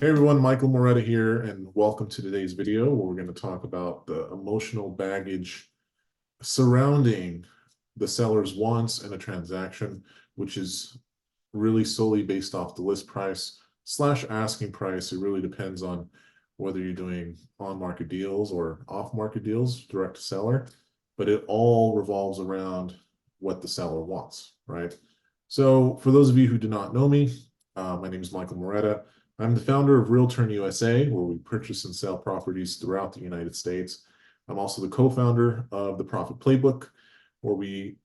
Hey everyone, Michael Moretta here, and welcome to today's video where we're going to talk about the emotional baggage surrounding the seller's wants in a transaction, which is really solely based off the list price slash asking price. It really depends on whether you're doing on-market deals or off-market deals, direct to seller, but it all revolves around what the seller wants, right? So for those of you who do not know me, my name is Michael Moretta. I'm the founder of Realturn USA, where we purchase and sell properties throughout the United States. I'm also the co-founder of the Profit Playbook, where we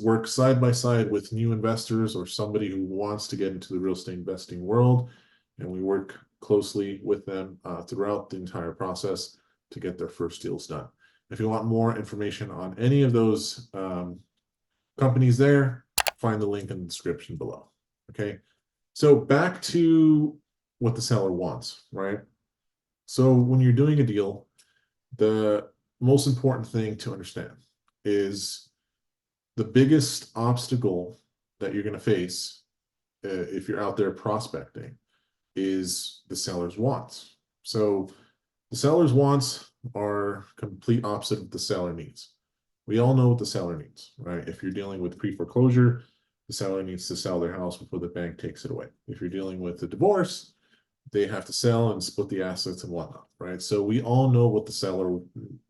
work side by side with new investors or somebody who wants to get into the real estate investing world. And we work closely with them throughout the entire process to get their first deals done. If you want more information on any of those companies there, find the link in the description below. Okay, so back to what the seller wants, right? So when you're doing a deal, the most important thing to understand is the biggest obstacle that you're going to face if you're out there prospecting is the seller's wants. So the seller's wants are complete opposite of the seller needs. We all know what the seller needs, right? If you're dealing with pre-foreclosure, the seller needs to sell their house before the bank takes it away. If you're dealing with a divorce, they have to sell and split the assets and whatnot, right? So we all know what the seller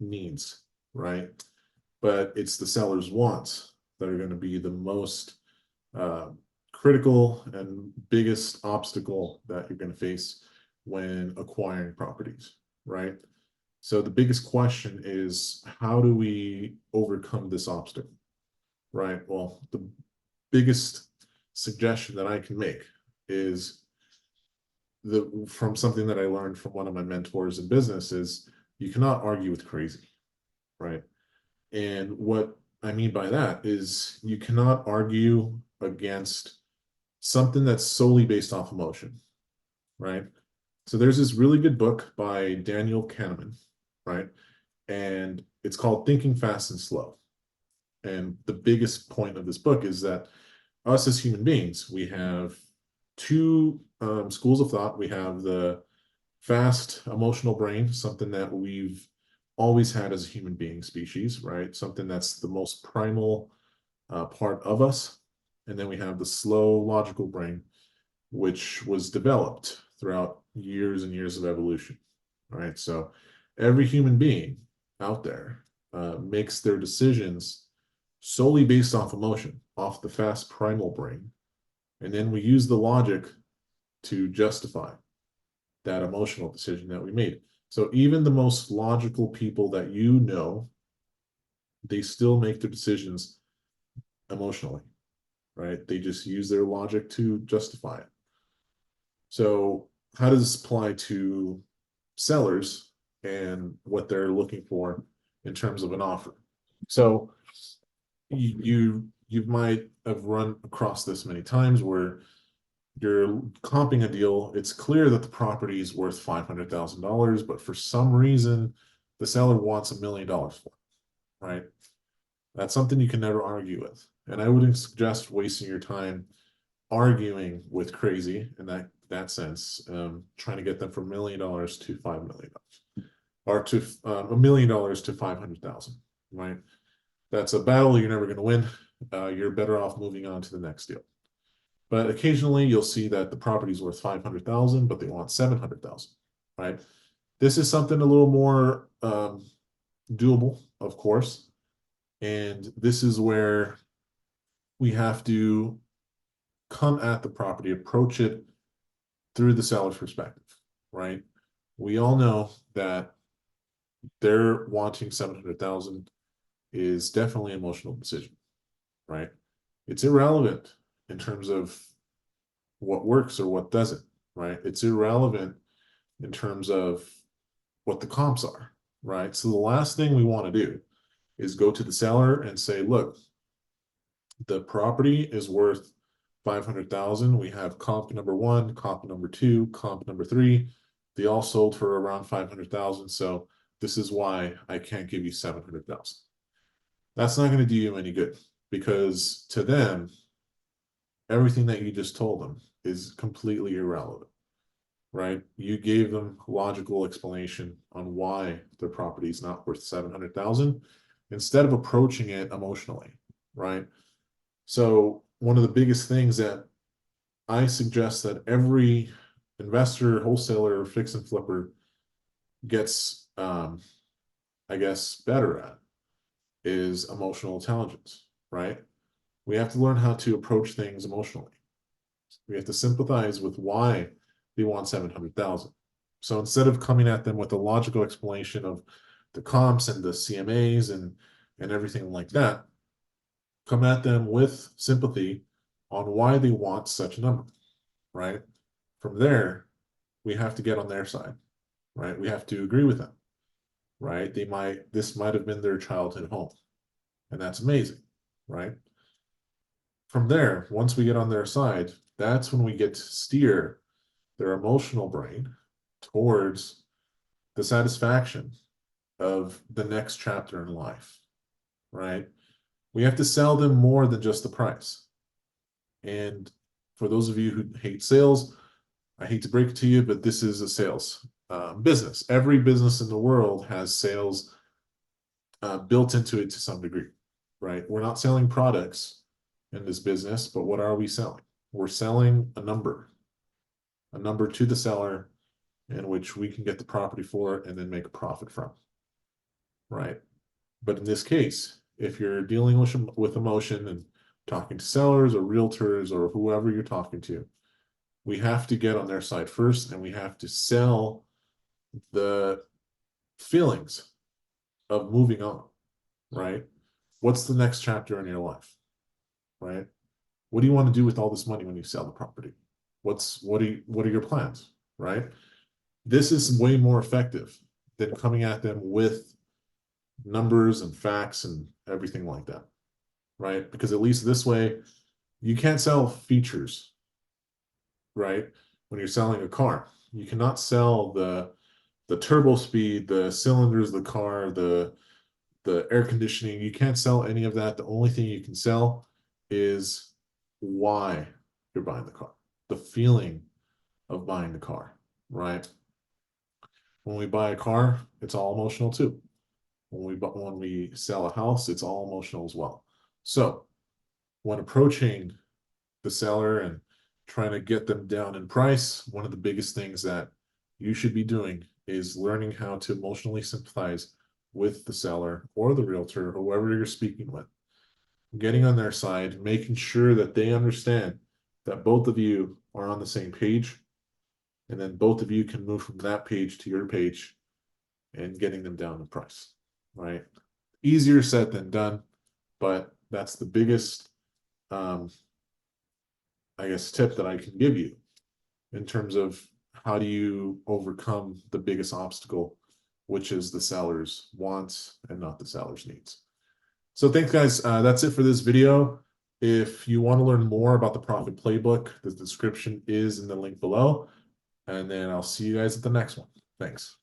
needs, right? But it's the seller's wants that are going to be the most critical and biggest obstacle that you're going to face when acquiring properties, right? So the biggest question is, how do we overcome this obstacle, right? Well, the biggest suggestion that I can make is from something that I learned from one of my mentors in business is you cannot argue with crazy, right? And what I mean by that is you cannot argue against something that's solely based off emotion, right? So there's this really good book by Daniel Kahneman, right? And it's called Thinking Fast and Slow. And the biggest point of this book is that us as human beings, we have two schools of thought. We have the fast emotional brain, something that we've always had as a human being species, right? Something that's the most primal part of us. And then we have the slow logical brain, which was developed throughout years and years of evolution, right? So every human being out there makes their decisions solely based off emotion, off the fast primal brain. And then we use the logic to justify that emotional decision that we made. So even the most logical people that you know, they still make their decisions emotionally, right? They just use their logic to justify it. So how does this apply to sellers and what they're looking for in terms of an offer? So you might have run across this many times where you're comping a deal. It's clear that the property is worth $500,000, but for some reason, the seller wants $1 million for it, right? That's something you can never argue with. And I wouldn't suggest wasting your time arguing with crazy in that sense, trying to get them from $1 million to $5 million, or to $1 million to 500,000, right? That's a battle you're never going to win. You're better off moving on to the next deal. But occasionally you'll see that the property is worth 500,000, but they want 700,000, right? This is something a little more doable, of course. And this is where we have to come at the property, approach it through the seller's perspective, right? We all know that they're wanting 700,000 is definitely an emotional decision, right? It's irrelevant in terms of what works or what doesn't, right? It's irrelevant in terms of what the comps are, right? So the last thing we want to do is go to the seller and say, look, the property is worth 500,000. We have comp number 1, comp number 2, comp number 3. They all sold for around 500,000. So this is why I can't give you 700,000. That's not going to do you any good, because to them, everything that you just told them is completely irrelevant, right? You gave them logical explanation on why their property is not worth 700,000 instead of approaching it emotionally, right? So one of the biggest things that I suggest that every investor, wholesaler, fix and flipper gets, I guess, better at is emotional intelligence, right? We have to learn how to approach things emotionally. We have to sympathize with why they want 700,000. So instead of coming at them with a logical explanation of the comps and the CMAs and everything like that, come at them with sympathy on why they want such a number, right? From there, we have to get on their side, right? We have to agree with them, right? This might have been their childhood home, and that's amazing, right? From there, once we get on their side, that's when we get to steer their emotional brain towards the satisfaction of the next chapter in life, right? We have to sell them more than just the price. And for those of you who hate sales, I hate to break it to you, but this is a sales business. Every business in the world has sales built into it to some degree, right? We're not selling products in this business, but what are we selling? We're selling a number to the seller in which we can get the property for and then make a profit from, right? But in this case, if you're dealing with emotion and talking to sellers or realtors or whoever you're talking to, we have to get on their side first, and we have to sell the feelings of moving on, right? What's the next chapter in your life, right? What do you want to do with all this money when you sell the property? What are your plans, right? This is way more effective than coming at them with numbers and facts and everything like that, right? Because at least this way, you can't sell features, right? When you're selling a car, you cannot sell the turbo speed, the cylinders, the car, the air conditioning. You can't sell any of that. The only thing you can sell is why you're buying the car, the feeling of buying the car, right? When we buy a car, it's all emotional too. When we sell a house, it's all emotional as well. So when approaching the seller and trying to get them down in price, one of the biggest things that you should be doing is learning how to emotionally sympathize with the seller or the realtor, whoever you're speaking with, getting on their side, making sure that they understand that both of you are on the same page, and then both of you can move from that page to your page and getting them down in price, right? Easier said than done, but that's the biggest, I guess, tip that I can give you in terms of how do you overcome the biggest obstacle, which is the seller's wants and not the seller's needs. So thanks, guys. That's it for this video. If you want to learn more about the Profit Playbook, the description is in the link below. And then I'll see you guys at the next one. Thanks.